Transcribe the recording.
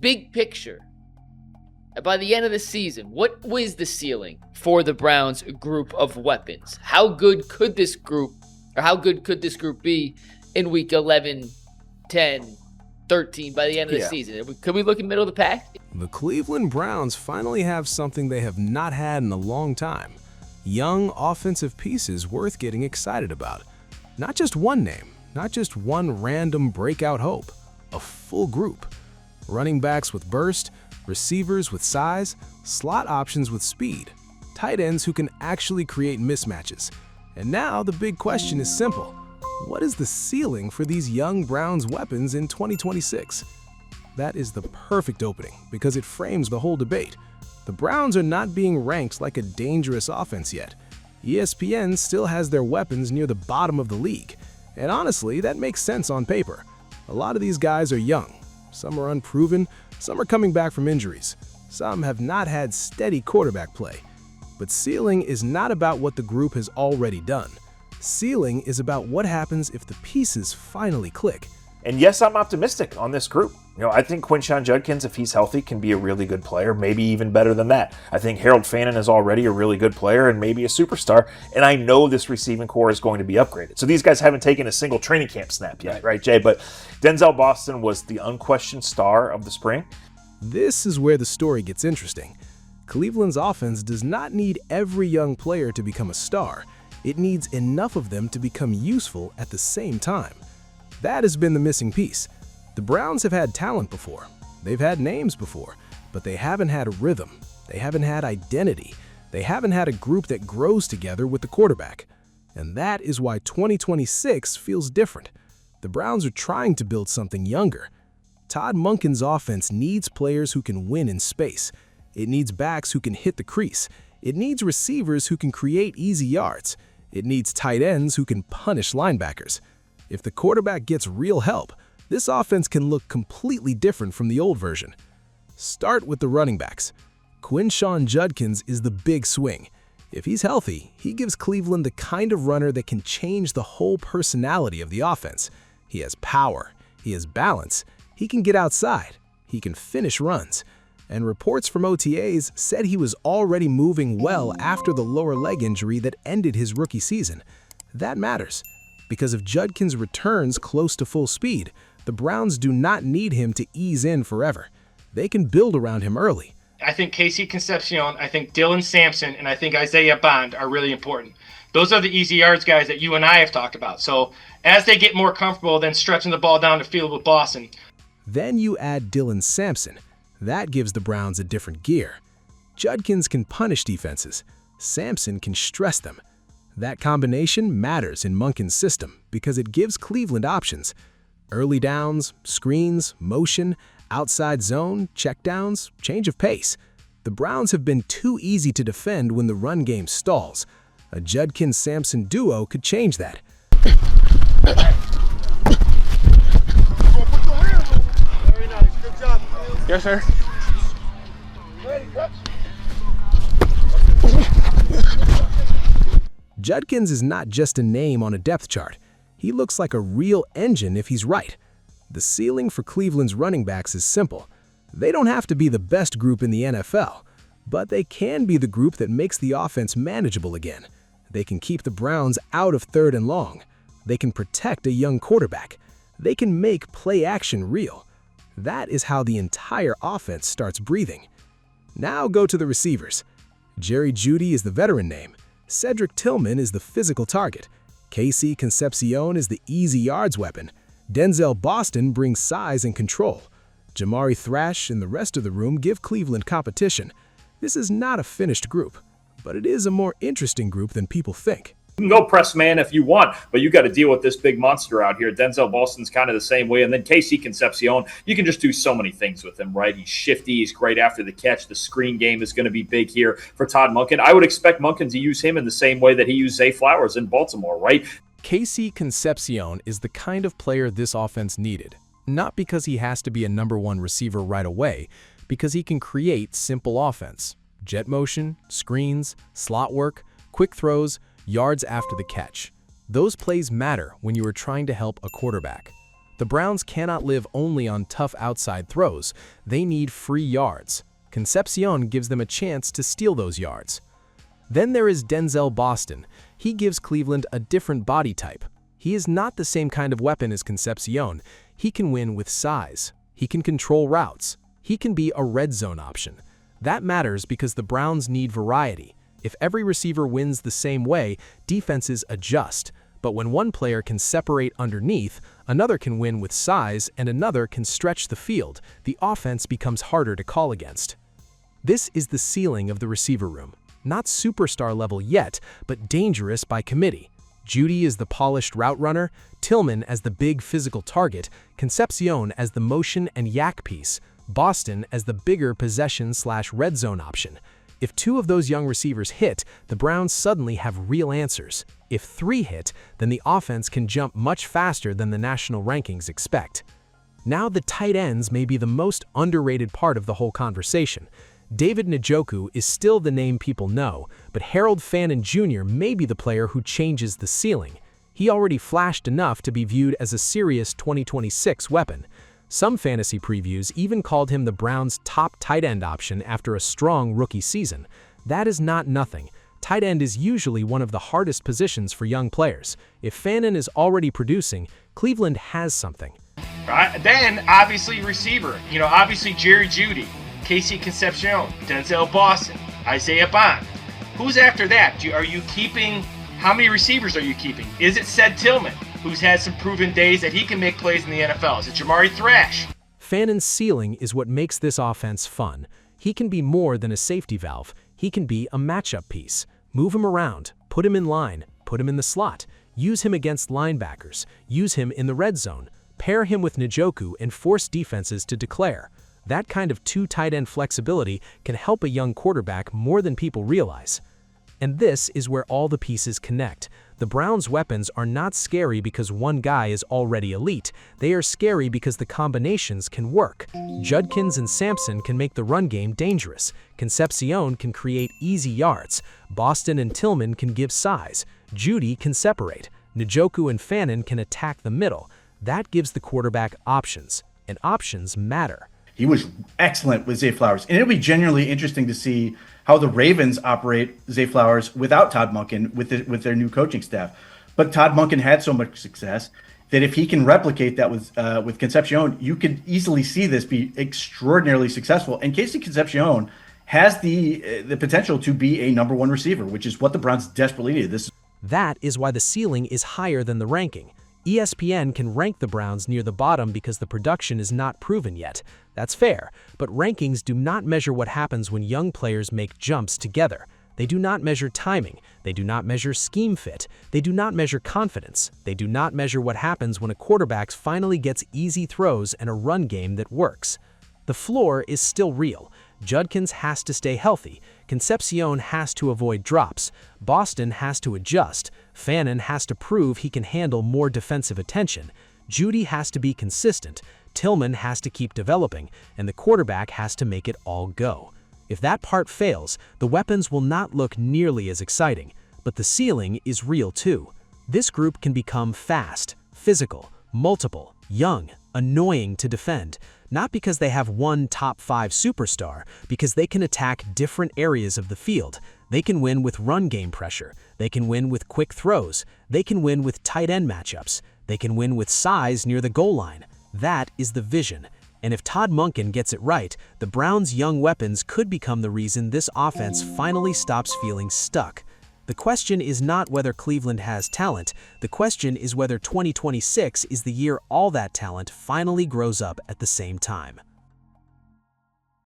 big picture, by the end of the season, what was the ceiling for the Browns group of weapons? How good could this group be in week 11, 10, 13 by the end of the season? Could we look in the middle of the pack? The Cleveland Browns finally have something they have not had in a long time. Young offensive pieces worth getting excited about. Not just one name, not just one random breakout hope. A full group. Running backs with burst, receivers with size, slot options with speed, tight ends who can actually create mismatches. And now the big question is simple. What is the ceiling for these young Browns weapons in 2026? That is the perfect opening because it frames the whole debate. The Browns are not being ranked like a dangerous offense yet. ESPN still has their weapons near the bottom of the league. And honestly, that makes sense on paper. A lot of these guys are young. Some are unproven, some are coming back from injuries. Some have not had steady quarterback play. But ceiling is not about what the group has already done. Ceiling is about what happens if the pieces finally click. And yes, I'm optimistic on this group. I think Quinshon Judkins, if he's healthy, can be a really good player, maybe even better than that. I think Harold Fannin is already a really good player and maybe a superstar, and I know this receiving core is going to be upgraded. So these guys haven't taken a single training camp snap yet, right, Jay? But Denzel Boston was the unquestioned star of the spring. This is where the story gets interesting. Cleveland's offense does not need every young player to become a star. It needs enough of them to become useful at the same time. That has been the missing piece. The Browns have had talent before. They've had names before, but they haven't had a rhythm. They haven't had identity. They haven't had a group that grows together with the quarterback. And that is why 2026 feels different. The Browns are trying to build something younger. Todd Monken's offense needs players who can win in space. It needs backs who can hit the crease. It needs receivers who can create easy yards. It needs tight ends who can punish linebackers. If the quarterback gets real help, this offense can look completely different from the old version. Start with the running backs. Quinshon Judkins is the big swing. If he's healthy, he gives Cleveland the kind of runner that can change the whole personality of the offense. He has power. He has balance. He can get outside. He can finish runs. And reports from OTAs said he was already moving well after the lower leg injury that ended his rookie season. That matters, because if Judkins returns close to full speed, the Browns do not need him to ease in forever. They can build around him early. I think Concepcion, I think Dylan Sampson, and I think Isaiah Bond are really important. Those are the easy yards guys that you and I have talked about. So as they get more comfortable then stretching the ball down the field with Boston. Then you add Dylan Sampson. That gives the Browns a different gear. Judkins can punish defenses. Sampson can stress them. That combination matters in Monken's system because it gives Cleveland options. Early downs, screens, motion, outside zone, checkdowns, change of pace. The Browns have been too easy to defend when the run game stalls. A Judkins-Sampson duo could change that. Very nice. Good job. Yes, sir. Judkins is not just a name on a depth chart. He looks like a real engine if he's right. The ceiling for Cleveland's running backs is simple. They don't have to be the best group in the NFL, but they can be the group that makes the offense manageable again. They can keep the Browns out of 3rd and long. They can protect a young quarterback. They can make play action real. That is how the entire offense starts breathing. Now go to the receivers. Jerry Jeudy is the veteran name. Cedric Tillman is the physical target. Concepcion is the easy yards weapon. Denzel Boston brings size and control. Jamari Thrash and the rest of the room give Cleveland competition. This is not a finished group, but it is a more interesting group than people think. You can go press man if you want, but you got to deal with this big monster out here. Denzel Boston's kind of the same way. And then Concepcion, you can just do so many things with him, right? He's shifty. He's great after the catch. The screen game is going to be big here for Todd Monken. I would expect Monken to use him in the same way that he used Zay Flowers in Baltimore, right? Concepcion is the kind of player this offense needed. Not because he has to be a #1 receiver right away, because he can create simple offense. Jet motion, screens, slot work, quick throws, yards after the catch. Those plays matter when you are trying to help a quarterback. The Browns cannot live only on tough outside throws. They need free yards. Concepcion gives them a chance to steal those yards. Then there is Denzel Boston. He gives Cleveland a different body type. He is not the same kind of weapon as Concepcion. He can win with size. He can control routes. He can be a red zone option. That matters because the Browns need variety. If every receiver wins the same way, defenses adjust. But when one player can separate underneath, another can win with size, and another can stretch the field, the offense becomes harder to call against. This is the ceiling of the receiver room. Not superstar level yet, but dangerous by committee. Jeudy is the polished route runner, Tillman as the big physical target, Concepcion as the motion and yak piece, Boston as the bigger possession/red zone option. If 2 of those young receivers hit, the Browns suddenly have real answers. If 3 hit, then the offense can jump much faster than the national rankings expect. Now the tight ends may be the most underrated part of the whole conversation. David Njoku is still the name people know, but Harold Fannin Jr. may be the player who changes the ceiling. He already flashed enough to be viewed as a serious 2026 weapon. Some fantasy previews even called him the Browns' top tight end option after a strong rookie season. That is not nothing. Tight end is usually one of the hardest positions for young players. If Fannin is already producing, Cleveland has something. Right? Then, obviously, receiver. Obviously, Jerry Jeudy, Concepcion, Denzel Boston, Isaiah Bond. Who's after that? Are you keeping? How many receivers are you keeping? Is it Ced Tillman, who's had some proven days that he can make plays in the NFL? Is it Jamari Thrash? Fannin's ceiling is what makes this offense fun. He can be more than a safety valve. He can be a matchup piece. Move him around, put him in line, put him in the slot, use him against linebackers, use him in the red zone, pair him with Njoku and force defenses to declare. That kind of 2 tight end flexibility can help a young quarterback more than people realize. And this is where all the pieces connect. The Browns' weapons are not scary because one guy is already elite. They are scary because the combinations can work. Judkins and Sampson can make the run game dangerous. Concepcion can create easy yards. Boston and Tillman can give size. Jeudy can separate. Njoku and Fannin can attack the middle. That gives the quarterback options, and options matter. He was excellent with Zay Flowers, and it'll be genuinely interesting to see how the Ravens operate Zay Flowers without Todd Monken with their new coaching staff. But Todd Monken had so much success that if he can replicate that with Concepcion, you could easily see this be extraordinarily successful. And Casey Concepcion has the potential to be a number 1 receiver, which is what the Browns desperately needed. That is why the ceiling is higher than the ranking. ESPN can rank the Browns near the bottom because the production is not proven yet. That's fair, but rankings do not measure what happens when young players make jumps together. They do not measure timing. They do not measure scheme fit. They do not measure confidence. They do not measure what happens when a quarterback finally gets easy throws and a run game that works. The floor is still real. Judkins has to stay healthy. Concepcion has to avoid drops. Boston has to adjust. Fannin has to prove he can handle more defensive attention. Jeudy has to be consistent. Tillman has to keep developing, and the quarterback has to make it all go. If that part fails, the weapons will not look nearly as exciting, but the ceiling is real too. This group can become fast, physical, multiple, young, annoying to defend, not because they have one top 5 superstar, because they can attack different areas of the field. They can win with run game pressure. They can win with quick throws. They can win with tight end matchups. They can win with size near the goal line. That is the vision. And if Todd Monken gets it right, the Browns' young weapons could become the reason this offense finally stops feeling stuck. The question is not whether Cleveland has talent. The question is whether 2026 is the year all that talent finally grows up at the same time.